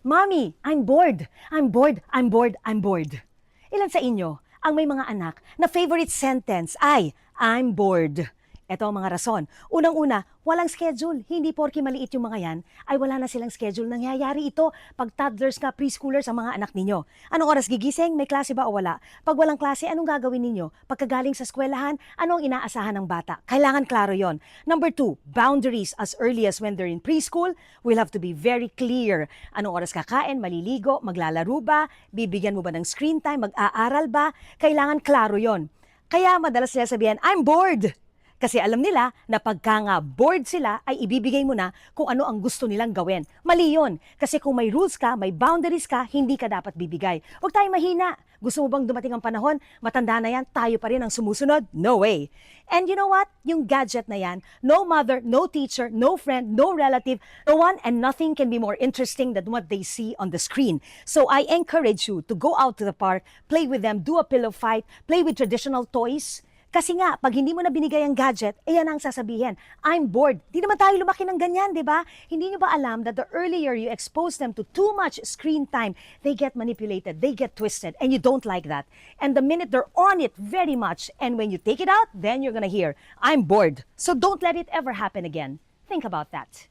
Mommy, I'm bored. I'm bored. I'm bored. I'm bored. Ilan sa inyo ang may mga anak na favorite sentence ay, I'm bored? Ito ang mga rason. Unang-una, walang schedule. Hindi porke maliit yung mga yan, ay wala na silang schedule. Nangyayari ito pag toddlers ka, preschoolers ang mga anak ninyo. Anong oras gigising? May klase ba o wala? Pag walang klase, anong gagawin ninyo? Pagkagaling sa eskwelahan, ano ang inaasahan ng bata? Kailangan klaro yon. Number 2, boundaries as early as when they're in preschool. We'll have to be very clear. Anong oras kakain? Maliligo? Maglalaro ba? Bibigyan mo ba ng screen time? Mag-aaral ba? Kailangan klaro yon. Kaya madalas nila sabihin, I'm bored. Kasi alam nila na pagka nga bored sila, ay ibibigay mo na kung ano ang gusto nilang gawin. Mali yun. Kasi kung may rules ka, may boundaries ka, hindi ka dapat bibigay. Huwag tayong mahina. Gusto mo bang dumating ang panahon, matanda na yan, tayo pa rin ang sumusunod? No way. And you know what? Yung gadget na yan, no mother, no teacher, no friend, no relative, no one and nothing can be more interesting than what they see on the screen. So I encourage you to go out to the park, play with them, do a pillow fight, play with traditional toys. Kasi nga, pag hindi mo na binigay ang gadget, yan ang sasabihin, I'm bored. Di naman tayo lumaki ng ganyan, di ba? Hindi nyo ba alam that the earlier you expose them to too much screen time, they get manipulated, they get twisted, and you don't like that. And the minute they're on it very much, and when you take it out, then you're gonna hear, I'm bored. So don't let it ever happen again. Think about that.